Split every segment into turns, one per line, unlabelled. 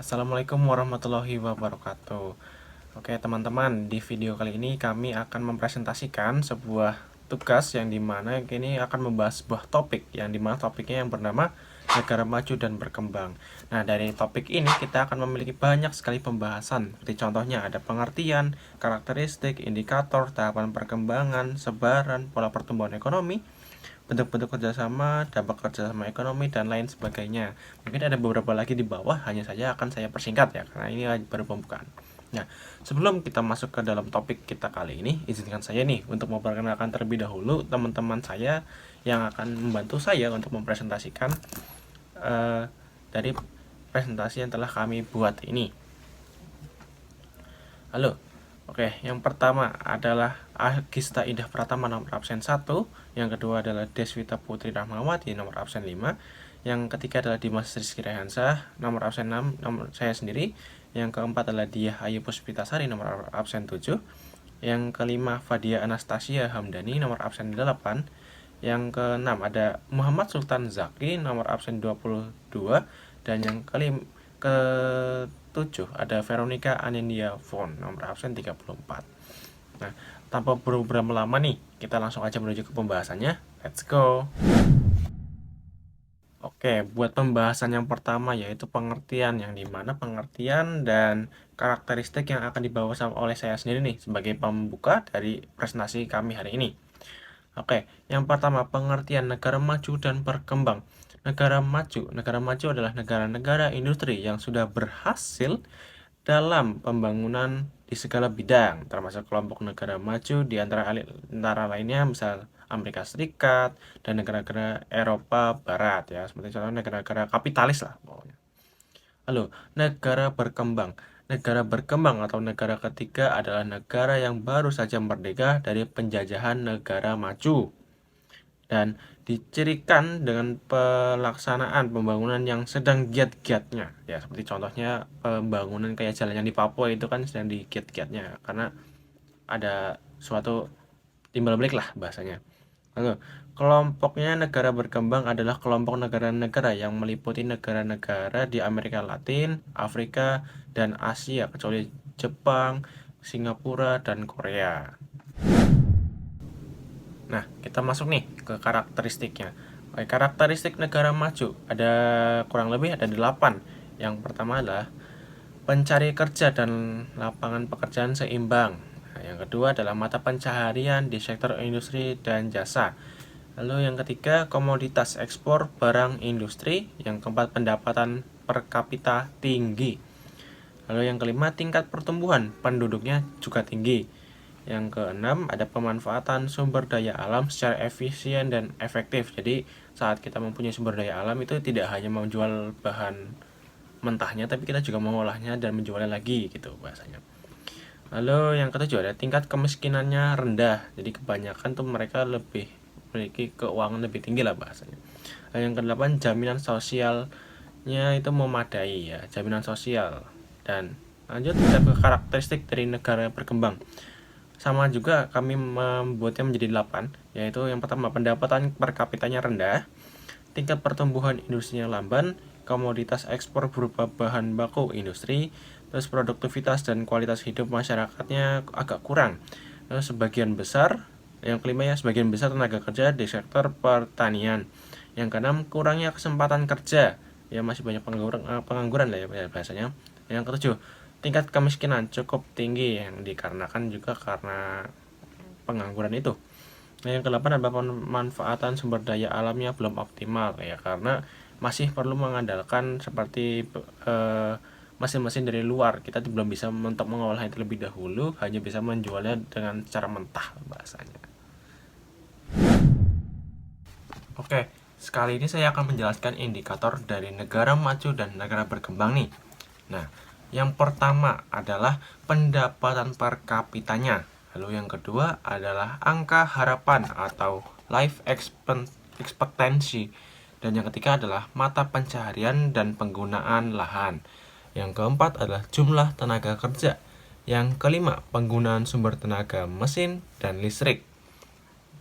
Assalamualaikum warahmatullahi wabarakatuh. Oke teman-teman, di video kali ini kami akan mempresentasikan sebuah tugas yang dimana ini akan membahas sebuah topik yang dimana topiknya yang bernama negara maju dan berkembang. Nah, dari topik ini kita akan memiliki banyak sekali pembahasan. Seperti contohnya ada pengertian, karakteristik, indikator, tahapan perkembangan, sebaran, pola pertumbuhan ekonomi, bentuk-bentuk kerjasama, dampak kerjasama ekonomi, dan lain sebagainya. Mungkin ada beberapa lagi di bawah, hanya saja akan saya persingkat ya, karena ini baru pembukaan. Nah, sebelum kita masuk ke dalam topik kita kali ini, izinkan saya nih untuk memperkenalkan terlebih dahulu teman-teman saya yang akan membantu saya untuk mempresentasikan dari presentasi yang telah kami buat ini. Halo. Oke, yang pertama adalah Agista Indah Pratama nomor absen 1, yang kedua adalah Deswita Putri Rahmawati nomor absen 5, yang ketiga adalah Dimas Rizky Rehansyah nomor absen 6, nomor saya sendiri, yang keempat adalah Diah Ayu Puspitasari nomor absen 7, yang kelima Fadia Anastasia Hamdani nomor absen 8, yang keenam ada Muhammad Sultan Zaki nomor absen 22, dan yang ke-7 ada Veronica Anindya Von nomor absen 34. Nah, tanpa berlama lama nih, kita langsung aja menuju ke pembahasannya. Let's go. Oke, buat pembahasan yang pertama yaitu pengertian, yang dimana pengertian dan karakteristik yang akan dibawa oleh saya sendiri nih sebagai pembuka dari presentasi kami hari ini. Oke, yang pertama pengertian negara maju dan berkembang. Negara maju adalah negara-negara industri yang sudah berhasil dalam pembangunan di segala bidang, termasuk kelompok negara maju di antara lainnya misal Amerika Serikat dan negara-negara Eropa Barat ya, seperti contoh negara-negara kapitalis lah pokoknya. Lalu, negara berkembang. Negara berkembang atau negara ketiga adalah negara yang baru saja merdeka dari penjajahan negara maju dan dicirikan dengan pelaksanaan pembangunan yang sedang giat-giatnya ya, seperti contohnya pembangunan kayak jalan yang di Papua itu kan sedang di giat-giatnya karena ada suatu timbal balik lah bahasanya. Lalu, kelompoknya negara berkembang adalah kelompok negara-negara yang meliputi negara-negara di Amerika Latin, Afrika, dan Asia kecuali Jepang, Singapura, dan Korea. Nah, kita masuk nih ke karakteristiknya. Oke, karakteristik negara maju ada kurang lebih ada 8. Yang pertama adalah pencari kerja dan lapangan pekerjaan seimbang. Nah, yang kedua adalah mata pencaharian di sektor industri dan jasa. Lalu yang ketiga, komoditas ekspor barang industri. Yang keempat, pendapatan per kapita tinggi. Lalu yang kelima, tingkat pertumbuhan penduduknya juga tinggi. Yang keenam, ada pemanfaatan sumber daya alam secara efisien dan efektif. Jadi, saat kita mempunyai sumber daya alam itu tidak hanya menjual bahan mentahnya, tapi kita juga mengolahnya dan menjualnya lagi gitu bahasanya. Lalu yang ketujuh, ada tingkat kemiskinannya rendah. Jadi, kebanyakan tuh mereka lebih memiliki keuangan lebih tinggi lah bahasanya. Lalu yang kedelapan, jaminan sosialnya itu memadai ya, jaminan sosial. Dan lanjut kita ke karakteristik dari negara berkembang. Sama juga kami membuatnya menjadi 8, yaitu yang pertama pendapatan per kapitanya rendah, tingkat pertumbuhan industrinya lamban, komoditas ekspor berupa bahan baku industri, terus produktivitas dan kualitas hidup masyarakatnya agak kurang. Terus sebagian besar, yang kelima ya, sebagian besar tenaga kerja di sektor pertanian. Yang keenam, kurangnya kesempatan kerja, ya masih banyak pengangguran lah ya bahasanya. Yang ketujuh, tingkat kemiskinan cukup tinggi yang dikarenakan juga karena pengangguran itu. Nah, yang kedelapan adalah pemanfaatan sumber daya alamnya belum optimal ya, karena masih perlu mengandalkan seperti mesin-mesin dari luar. Kita belum bisa untuk mengolahnya terlebih dahulu, hanya bisa menjualnya dengan cara mentah bahasanya. Oke, sekali ini saya akan menjelaskan indikator dari negara maju dan negara berkembang nih. Nah, yang pertama adalah pendapatan per kapitanya. Lalu yang kedua adalah angka harapan atau life expectancy. Dan yang ketiga adalah mata pencaharian dan penggunaan lahan. Yang keempat adalah jumlah tenaga kerja. Yang kelima, penggunaan sumber tenaga mesin dan listrik.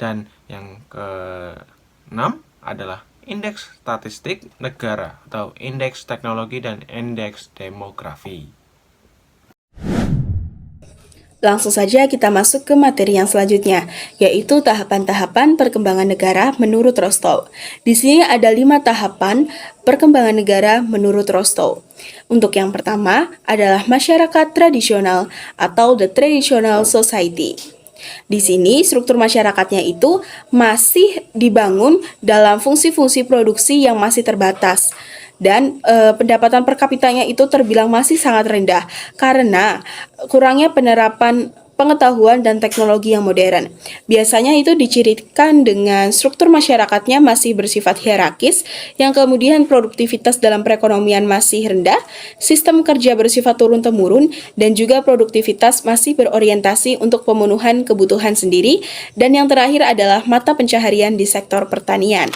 Dan yang keenam adalah indeks statistik negara atau indeks teknologi dan indeks demografi.
Langsung saja kita masuk ke materi yang selanjutnya, yaitu tahapan-tahapan perkembangan negara menurut Rostow. Di sini ada 5 tahapan perkembangan negara menurut Rostow. Untuk yang pertama adalah masyarakat tradisional atau the traditional society. Di sini struktur masyarakatnya itu masih dibangun dalam fungsi-fungsi produksi yang masih terbatas. Dan pendapatan per kapitanya itu terbilang masih sangat rendah karena kurangnya penerapan pengetahuan dan teknologi yang modern. Biasanya itu dicirikan dengan struktur masyarakatnya masih bersifat hierarkis, yang kemudian produktivitas dalam perekonomian masih rendah, sistem kerja bersifat turun-temurun, dan juga produktivitas masih berorientasi untuk pemenuhan kebutuhan sendiri, dan yang terakhir adalah mata pencaharian di sektor pertanian.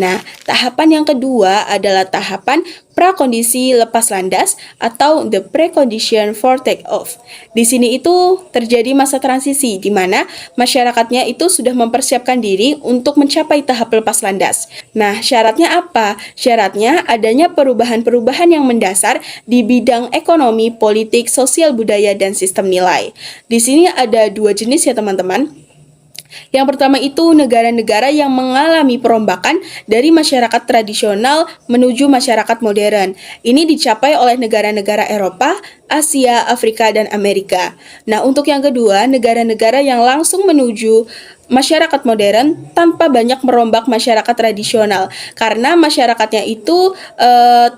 Nah, tahapan yang kedua adalah tahapan prakondisi lepas landas atau the precondition for take off. Di sini itu terjadi masa transisi di mana masyarakatnya itu sudah mempersiapkan diri untuk mencapai tahap lepas landas. Nah, syaratnya apa? Syaratnya adanya perubahan-perubahan yang mendasar di bidang ekonomi, politik, sosial budaya, dan sistem nilai. Di sini ada 2 jenis ya teman-teman. Yang pertama itu negara-negara yang mengalami perombakan dari masyarakat tradisional menuju masyarakat modern. Ini dicapai oleh negara-negara Eropa, Asia, Afrika, dan Amerika. Nah, untuk yang kedua, negara-negara yang langsung menuju masyarakat modern tanpa banyak merombak masyarakat tradisional karena masyarakatnya itu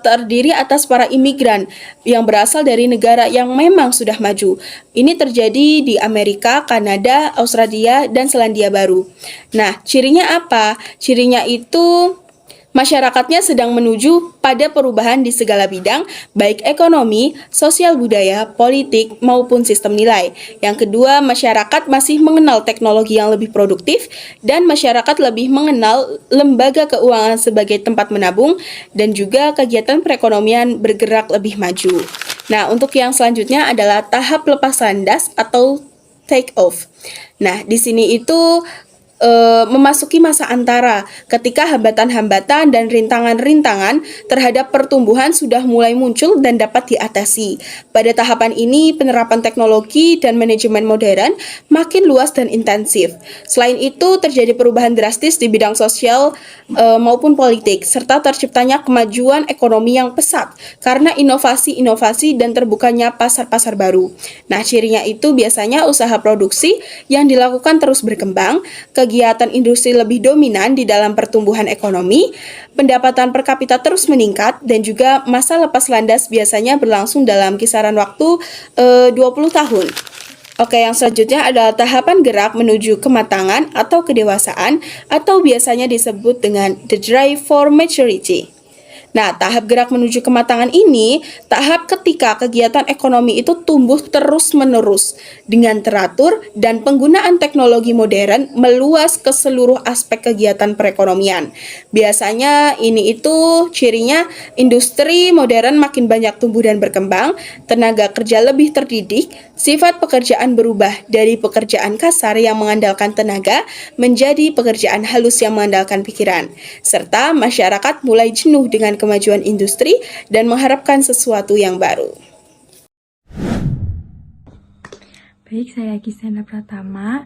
terdiri atas para imigran yang berasal dari negara yang memang sudah maju. Ini terjadi di Amerika, Kanada, Australia, dan Selandia Baru. Nah, cirinya apa? Cirinya itu masyarakatnya sedang menuju pada perubahan di segala bidang, baik ekonomi, sosial budaya, politik, maupun sistem nilai. Yang kedua, masyarakat masih mengenal teknologi yang lebih produktif, dan masyarakat lebih mengenal lembaga keuangan sebagai tempat menabung, dan juga kegiatan perekonomian bergerak lebih maju. Nah, untuk yang selanjutnya adalah tahap lepas landas atau take off. Nah, di sini itu memasuki masa antara ketika hambatan-hambatan dan rintangan-rintangan terhadap pertumbuhan sudah mulai muncul dan dapat diatasi. Pada tahapan ini, penerapan teknologi dan manajemen modern makin luas dan intensif. Selain itu, terjadi perubahan drastis di bidang sosial maupun politik, serta terciptanya kemajuan ekonomi yang pesat karena inovasi-inovasi dan terbukanya pasar-pasar baru. Nah, cirinya itu biasanya usaha produksi yang dilakukan terus berkembang, kegiatan industri lebih dominan di dalam pertumbuhan ekonomi, pendapatan per kapita terus meningkat, dan juga masa lepas landas biasanya berlangsung dalam kisaran waktu 20 tahun. Oke, yang selanjutnya adalah tahapan gerak menuju kematangan atau kedewasaan, atau biasanya disebut dengan the drive for maturity. Nah, tahap gerak menuju kematangan ini tahap ketika kegiatan ekonomi itu tumbuh terus-menerus dengan teratur dan penggunaan teknologi modern meluas ke seluruh aspek kegiatan perekonomian. Biasanya ini itu cirinya industri modern makin banyak tumbuh dan berkembang, tenaga kerja lebih terdidik, sifat pekerjaan berubah dari pekerjaan kasar yang mengandalkan tenaga menjadi pekerjaan halus yang mengandalkan pikiran, serta masyarakat mulai jenuh dengan kemajuan industri dan mengharapkan sesuatu yang baru.
Baik, saya Gisena Pratama,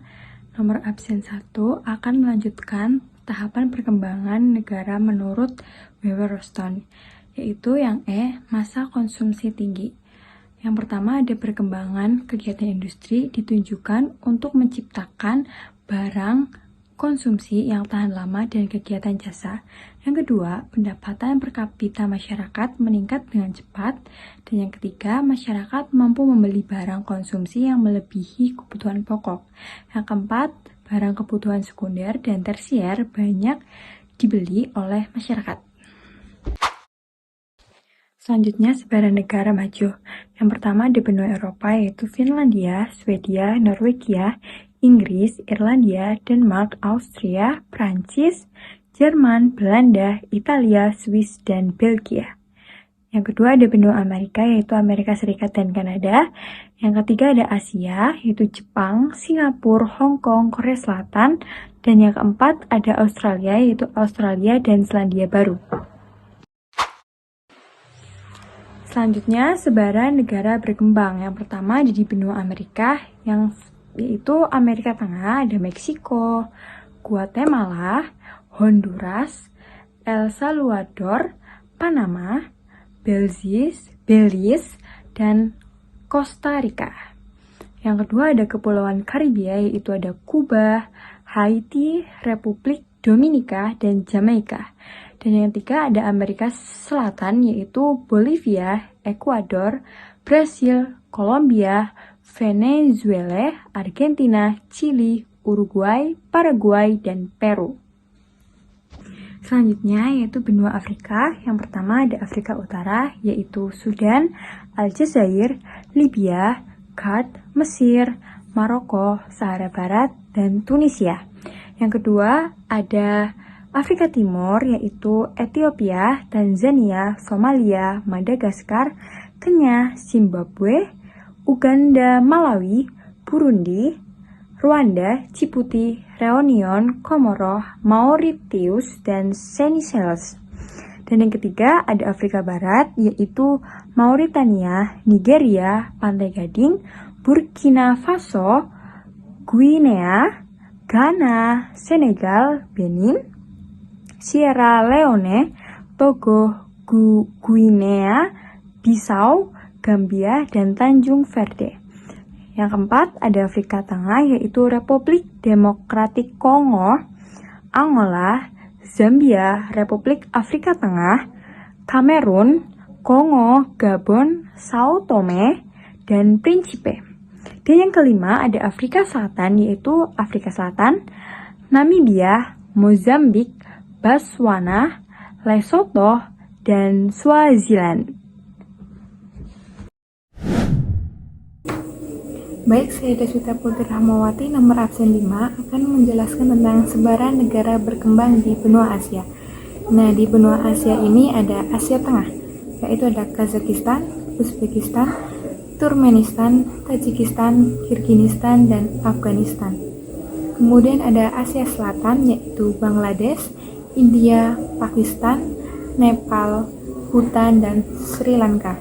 nomor absen 1 akan melanjutkan tahapan perkembangan negara menurut Weber-Rostand, yaitu yang masa konsumsi tinggi. Yang pertama ada perkembangan kegiatan industri ditunjukkan untuk menciptakan barang konsumsi yang tahan lama dan kegiatan jasa. Yang kedua, pendapatan per kapita masyarakat meningkat dengan cepat. Dan yang ketiga, masyarakat mampu membeli barang konsumsi yang melebihi kebutuhan pokok. Yang keempat, barang kebutuhan sekunder dan tersier banyak dibeli oleh masyarakat. Selanjutnya, sebaran negara maju. Yang pertama di benua Eropa yaitu Finlandia, Swedia, Norwegia, Inggris, Irlandia, Denmark, Austria, Prancis, Jerman, Belanda, Italia, Swiss, dan Belgia. Yang kedua ada benua Amerika, yaitu Amerika Serikat dan Kanada. Yang ketiga ada Asia, yaitu Jepang, Singapura, Hong Kong, Korea Selatan. Dan yang keempat ada Australia, yaitu Australia dan Selandia Baru. Selanjutnya, sebaran negara berkembang. Yang pertama ada di benua Amerika, yaitu Amerika Tengah, ada Meksiko, Guatemala, Honduras, El Salvador, Panama, Belize, dan Costa Rica. Yang kedua ada Kepulauan Karibia, yaitu ada Kuba, Haiti, Republik Dominika, dan Jamaika. Dan yang ketiga ada Amerika Selatan, yaitu Bolivia, Ekuador, Brasil, Kolombia, Venezuela, Argentina, Chili, Uruguay, Paraguay, dan Peru. Selanjutnya yaitu benua Afrika. Yang pertama ada Afrika Utara, yaitu Sudan, Aljazair, Libya, Chad, Mesir, Maroko, Sahara Barat, dan Tunisia. Yang kedua ada Afrika Timur, yaitu Ethiopia, Tanzania, Somalia, Madagaskar, Kenya, Zimbabwe, Uganda, Malawi, Burundi, Rwanda, Djibouti, Reunion, Komoro, Mauritius, dan Seychelles. Dan yang ketiga ada Afrika Barat, yaitu Mauritania, Nigeria, Pantai Gading, Burkina Faso, Guinea, Ghana, Senegal, Benin, Sierra Leone, Togo, Guinea, Bissau, Gambia, dan Tanjung Verde. Yang keempat ada Afrika Tengah, yaitu Republik Demokratik Kongo, Angola, Zambia, Republik Afrika Tengah, Kamerun, Kongo, Gabon, Sao Tome, dan Principe. Dan yang kelima ada Afrika Selatan, yaitu Afrika Selatan, Namibia, Mozambik, Botswana, Lesotho, dan Swaziland. Baik, saya Deswita Putri Rahmawati, nomor absen 5, akan menjelaskan tentang sebaran negara berkembang di benua Asia. Nah, di benua Asia ini ada Asia Tengah, yaitu ada Kazakhstan, Uzbekistan, Turkmenistan, Tajikistan, Kirgistan, dan Afghanistan. Kemudian ada Asia Selatan, yaitu Bangladesh, India, Pakistan, Nepal, Bhutan, dan Sri Lanka.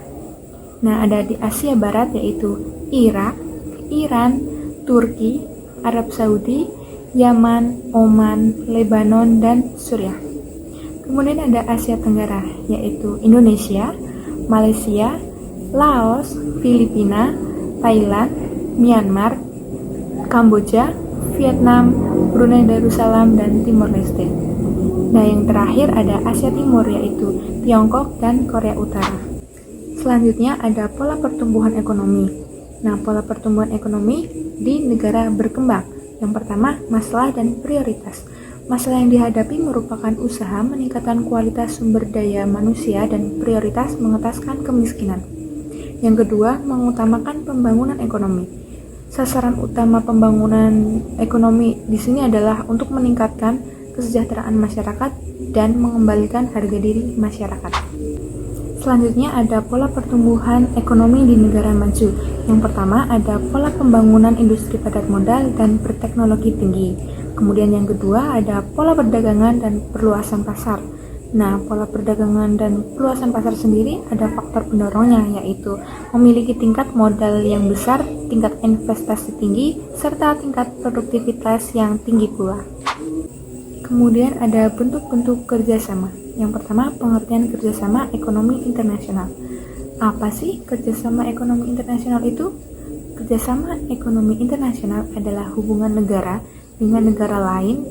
Nah, ada di Asia Barat yaitu Irak, Iran, Turki, Arab Saudi, Yaman, Oman, Lebanon, dan Suriah. Kemudian ada Asia Tenggara yaitu Indonesia, Malaysia, Laos, Filipina, Thailand, Myanmar, Kamboja, Vietnam, Brunei Darussalam, dan Timor Leste. Nah, yang terakhir ada Asia Timur yaitu Tiongkok dan Korea Utara. Selanjutnya ada pola pertumbuhan ekonomi. Nah, pola pertumbuhan ekonomi di negara berkembang. Yang pertama, masalah dan prioritas. Masalah yang dihadapi merupakan usaha meningkatkan kualitas sumber daya manusia dan prioritas mengentaskan kemiskinan. Yang kedua, mengutamakan pembangunan ekonomi. Sasaran utama pembangunan ekonomi di sini adalah untuk meningkatkan kesejahteraan masyarakat dan mengembalikan harga diri masyarakat. Selanjutnya ada pola pertumbuhan ekonomi di negara maju. Yang pertama ada pola pembangunan industri padat modal dan berteknologi tinggi. Kemudian yang kedua ada pola perdagangan dan perluasan pasar. Nah, pola perdagangan dan perluasan pasar sendiri ada faktor pendorongnya, yaitu memiliki tingkat modal yang besar, tingkat investasi tinggi, serta tingkat produktivitas yang tinggi pula. Kemudian ada bentuk-bentuk kerjasama. Yang pertama, pengertian kerjasama ekonomi internasional. Apa sih kerjasama ekonomi internasional itu? Kerjasama ekonomi internasional adalah hubungan negara dengan negara lain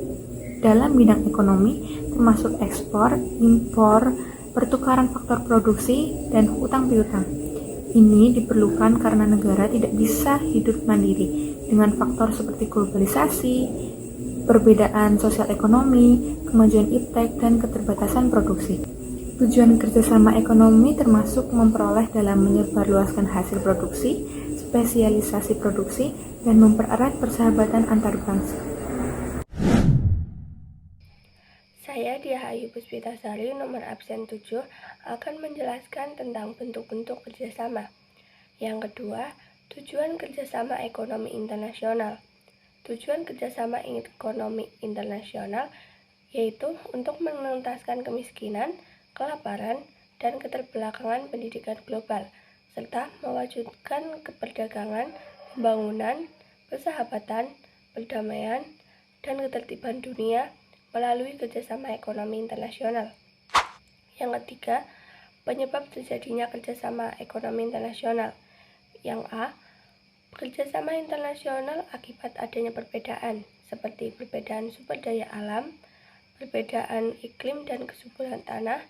dalam bidang ekonomi, termasuk ekspor, impor, pertukaran faktor produksi, dan hutang piutang. Ini diperlukan karena negara tidak bisa hidup mandiri dengan faktor seperti globalisasi, perbedaan sosial ekonomi, kemajuan iptek, dan keterbatasan produksi. Tujuan kerjasama ekonomi termasuk memperoleh dalam menyebarluaskan hasil produksi, spesialisasi produksi, dan mempererat persahabatan antar bangsa.
Saya Diah Ayu Puspitasari nomor absen 7 akan menjelaskan tentang bentuk-bentuk kerjasama. Yang kedua, tujuan kerjasama ekonomi internasional. Tujuan kerjasama ekonomi internasional yaitu untuk menuntaskan kemiskinan, kelaparan, dan keterbelakangan pendidikan global, serta mewujudkan keperdagangan, pembangunan, persahabatan, perdamaian, dan ketertiban dunia melalui kerjasama ekonomi internasional. Yang ketiga, penyebab terjadinya kerjasama ekonomi internasional. Yang A, kerjasama internasional akibat adanya perbedaan, seperti perbedaan sumber daya alam, perbedaan iklim dan kesuburan tanah,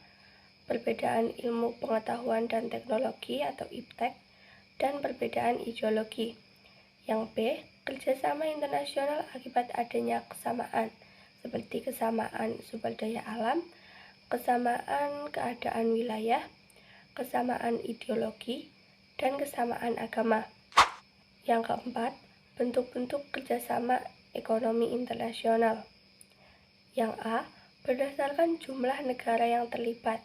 perbedaan ilmu pengetahuan dan teknologi atau IPTEK, dan perbedaan ideologi. Yang B, kerjasama internasional akibat adanya kesamaan, seperti kesamaan sumber daya alam, kesamaan keadaan wilayah, kesamaan ideologi, dan kesamaan agama. Yang keempat, bentuk-bentuk kerjasama ekonomi internasional. Yang A, berdasarkan jumlah negara yang terlibat.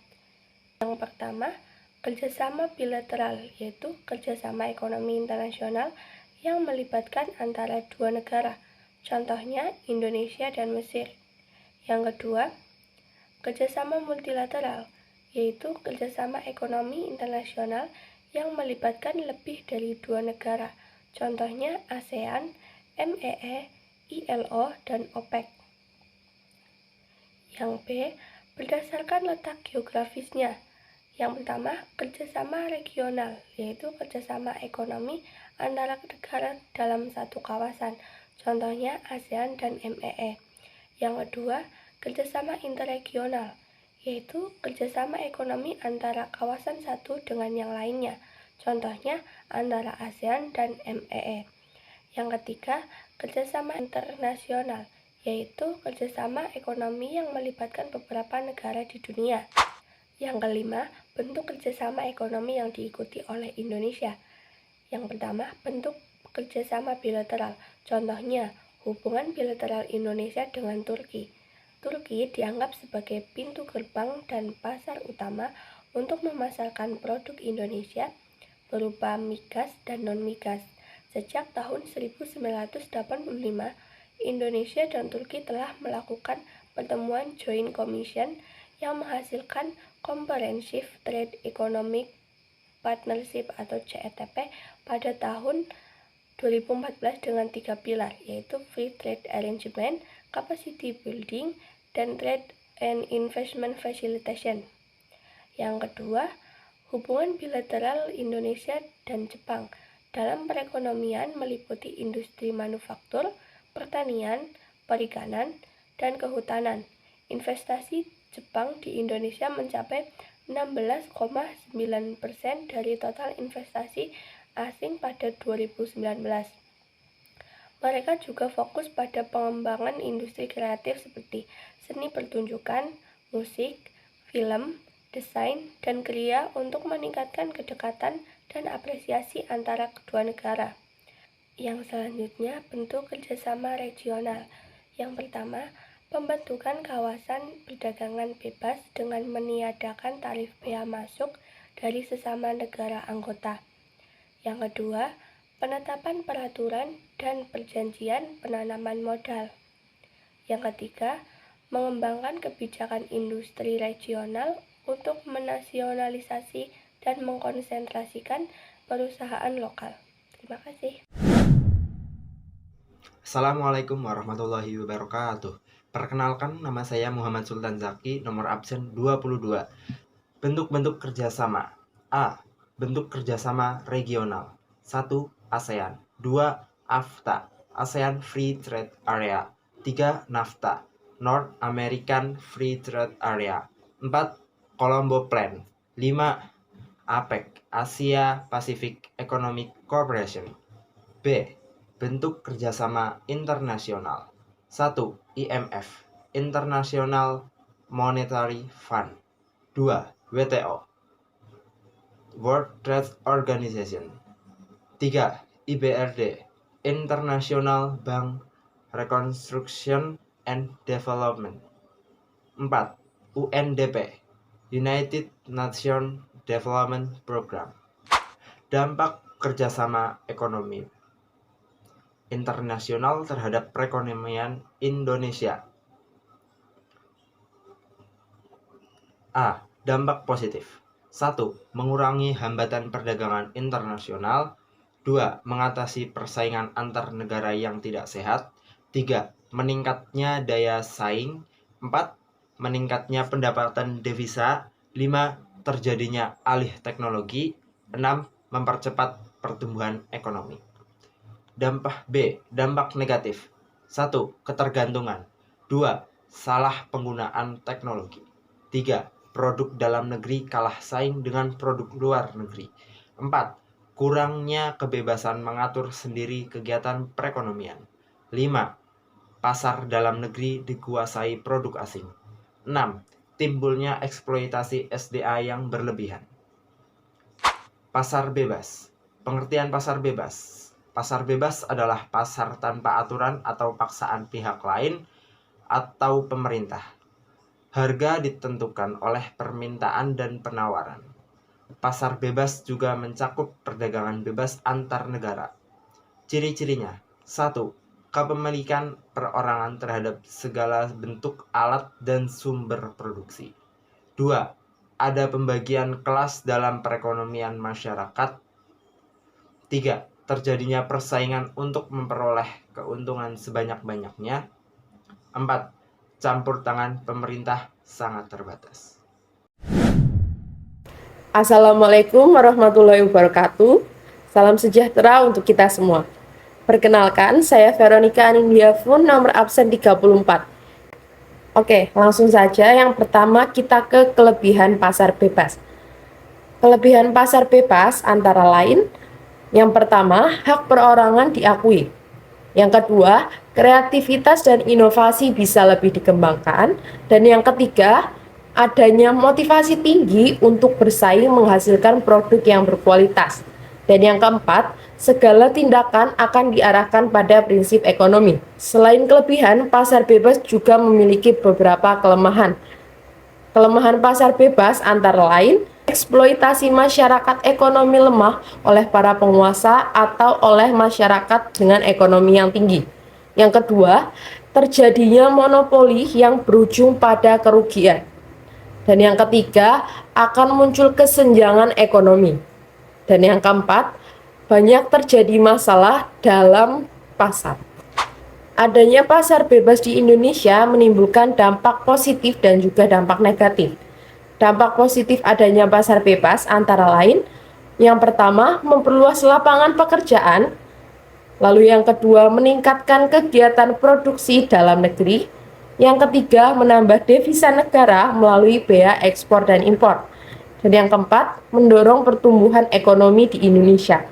Yang pertama, kerjasama bilateral, yaitu kerjasama ekonomi internasional yang melibatkan antara dua negara, contohnya Indonesia dan Mesir. Yang kedua, kerjasama multilateral, yaitu kerjasama ekonomi internasional yang melibatkan lebih dari dua negara, contohnya ASEAN, MEE, ILO, dan OPEC. Yang B, berdasarkan letak geografisnya. Yang pertama, kerjasama regional, yaitu kerjasama ekonomi antara negara dalam satu kawasan, contohnya ASEAN dan MEE. Yang kedua, kerjasama interregional, yaitu kerjasama ekonomi antara kawasan satu dengan yang lainnya, contohnya antara ASEAN dan MEE. Yang ketiga, kerjasama internasional, yaitu kerjasama ekonomi yang melibatkan beberapa negara di dunia. Yang kelima, bentuk kerjasama ekonomi yang diikuti oleh Indonesia. Yang pertama, bentuk kerjasama bilateral. Contohnya, hubungan bilateral Indonesia dengan Turki. Turki dianggap sebagai pintu gerbang dan pasar utama untuk memasarkan produk Indonesia berupa migas dan non-migas. Sejak tahun 1985, Indonesia dan Turki telah melakukan pertemuan Joint Commission yang menghasilkan Comprehensive Trade Economic Partnership atau CETP pada tahun 2014 dengan 3 pilar, yaitu Free Trade Arrangement, Capacity Building, dan Trade and Investment Facilitation. Yang kedua, hubungan bilateral Indonesia dan Jepang dalam perekonomian meliputi industri manufaktur, pertanian, perikanan, dan kehutanan. Investasi Jepang di Indonesia mencapai 16,9% dari total investasi asing pada 2019. Mereka juga fokus pada pengembangan industri kreatif seperti seni pertunjukan, musik, film, desain, dan kriya untuk meningkatkan kedekatan dan apresiasi antara kedua negara. Yang selanjutnya, bentuk kerjasama regional. Yang pertama, pembentukan kawasan perdagangan bebas dengan meniadakan tarif bea masuk dari sesama negara anggota. Yang kedua, penetapan peraturan dan perjanjian penanaman modal. Yang ketiga, mengembangkan kebijakan industri regional untuk menasionalisasi dan mengkonsentrasikan perusahaan lokal. Terima kasih.
Assalamualaikum warahmatullahi wabarakatuh. Perkenalkan, nama saya Muhammad Sultan Zaki, nomor absen 22. Bentuk-bentuk kerjasama. A. Bentuk kerjasama regional. 1. ASEAN. 2. AFTA, ASEAN Free Trade Area. 3. NAFTA, North American Free Trade Area. 4. Colombo Plan. 5. APEC, Asia Pacific Economic Cooperation. B. Bentuk kerjasama internasional. 1. IMF, International Monetary Fund. 2. WTO, World Trade Organization. 3. IBRD, International Bank Reconstruction and Development. 4. UNDP, United Nations Development Program. Dampak kerjasama ekonomi internasional terhadap perekonomian Indonesia. A. Dampak positif. 1. Mengurangi hambatan perdagangan internasional. 2. Mengatasi persaingan antar negara yang tidak sehat. 3. Meningkatnya daya saing. 4. Meningkatnya pendapatan devisa. 5. Terjadinya alih teknologi. 6. Mempercepat pertumbuhan ekonomi. Dampak B. Dampak negatif. 1. Ketergantungan. 2. Salah penggunaan teknologi. 3. Produk dalam negeri kalah saing dengan produk luar negeri. 4. Kurangnya kebebasan mengatur sendiri kegiatan perekonomian. 5. Pasar dalam negeri dikuasai produk asing. 6. Timbulnya eksploitasi SDA yang berlebihan. Pasar bebas. Pengertian pasar bebas. Pasar bebas adalah pasar tanpa aturan atau paksaan pihak lain atau pemerintah. Harga ditentukan oleh permintaan dan penawaran. Pasar bebas juga mencakup perdagangan bebas antar negara. Ciri-cirinya: 1. Kepemilikan perorangan terhadap segala bentuk alat dan sumber produksi. 2. Ada pembagian kelas dalam perekonomian masyarakat. 3. Terjadinya persaingan untuk memperoleh keuntungan sebanyak-banyaknya. 4. Campur tangan pemerintah sangat terbatas.
Assalamualaikum warahmatullahi wabarakatuh. Salam sejahtera untuk kita semua. Perkenalkan, saya Veronica Anindya Fun, nomor absen 34. Oke, langsung saja. Yang pertama kita ke kelebihan pasar bebas. Kelebihan pasar bebas antara lain: yang pertama, hak perorangan diakui. Yang kedua, kreativitas dan inovasi bisa lebih dikembangkan. Dan yang ketiga, adanya motivasi tinggi untuk bersaing menghasilkan produk yang berkualitas. Dan yang keempat, segala tindakan akan diarahkan pada prinsip ekonomi. Selain kelebihan, pasar bebas juga memiliki beberapa kelemahan. Kelemahan pasar bebas antara lain: eksploitasi masyarakat ekonomi lemah oleh para penguasa atau oleh masyarakat dengan ekonomi yang tinggi. Yang kedua, terjadinya monopoli yang berujung pada kerugian. Dan yang ketiga, akan muncul kesenjangan ekonomi. Dan yang keempat, banyak terjadi masalah dalam pasar. Adanya pasar bebas di Indonesia menimbulkan dampak positif dan juga dampak negatif. Dampak positif adanya pasar bebas antara lain: yang pertama, memperluas lapangan pekerjaan. Lalu yang kedua, meningkatkan kegiatan produksi dalam negeri. Yang ketiga, menambah devisa negara melalui bea ekspor dan impor. Dan yang keempat, mendorong pertumbuhan ekonomi di Indonesia.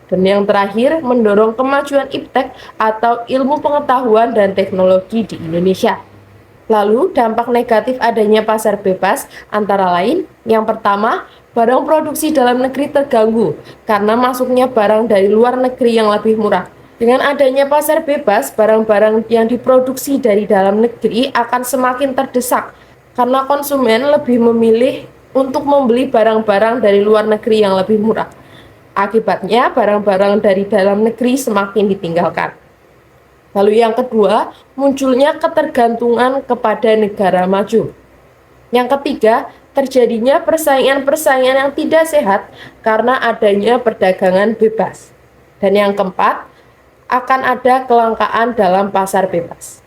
Dan yang terakhir, mendorong kemajuan iptek atau ilmu pengetahuan dan teknologi di Indonesia. Lalu, dampak negatif adanya pasar bebas antara lain: yang pertama, barang produksi dalam negeri terganggu karena masuknya barang dari luar negeri yang lebih murah. Dengan adanya pasar bebas, barang-barang yang diproduksi dari dalam negeri akan semakin terdesak karena konsumen lebih memilih untuk membeli barang-barang dari luar negeri yang lebih murah. Akibatnya, barang-barang dari dalam negeri semakin ditinggalkan. Lalu yang kedua, munculnya ketergantungan kepada negara maju. Yang ketiga, terjadinya persaingan-persaingan yang tidak sehat karena adanya perdagangan bebas. Dan yang keempat, akan ada kelangkaan dalam pasar bebas.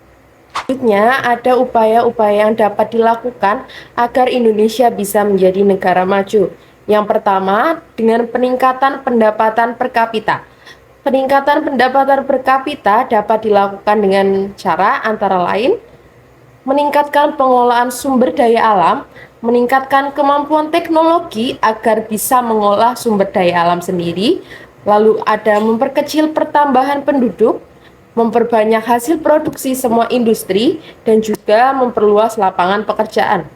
Selanjutnya, ada upaya-upaya yang dapat dilakukan agar Indonesia bisa menjadi negara maju. Yang pertama, dengan peningkatan pendapatan per kapita. Peningkatan pendapatan per kapita dapat dilakukan dengan cara antara lain: meningkatkan pengelolaan sumber daya alam, meningkatkan kemampuan teknologi agar bisa mengolah sumber daya alam sendiri, lalu ada memperkecil pertambahan penduduk, memperbanyak hasil produksi semua industri, dan juga memperluas lapangan pekerjaan.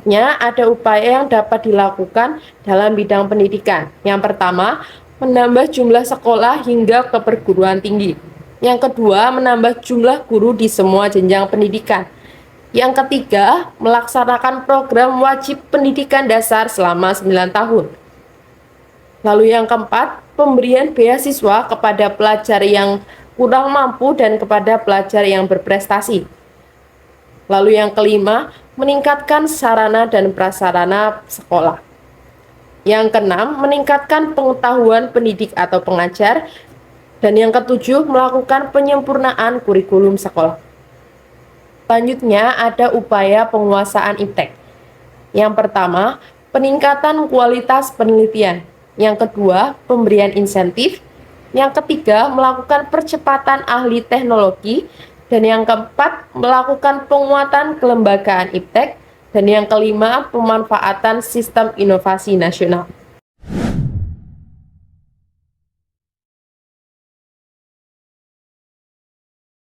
Ada upaya yang dapat dilakukan dalam bidang pendidikan. Yang pertama, menambah jumlah sekolah hingga ke perguruan tinggi. Yang kedua, menambah jumlah guru di semua jenjang pendidikan. Yang ketiga, melaksanakan program wajib pendidikan dasar selama 9 tahun. Lalu yang keempat, pemberian beasiswa kepada pelajar yang kurang mampu dan kepada pelajar yang berprestasi. Lalu yang kelima, meningkatkan sarana dan prasarana sekolah. Yang keenam, meningkatkan pengetahuan pendidik atau pengajar. Dan yang ketujuh, melakukan penyempurnaan kurikulum sekolah. Selanjutnya ada upaya penguasaan iptek. Yang pertama, peningkatan kualitas penelitian. Yang kedua, pemberian insentif. Yang ketiga, melakukan percepatan ahli teknologi. Dan yang keempat, melakukan penguatan kelembagaan iptek. Dan yang kelima, pemanfaatan sistem inovasi nasional.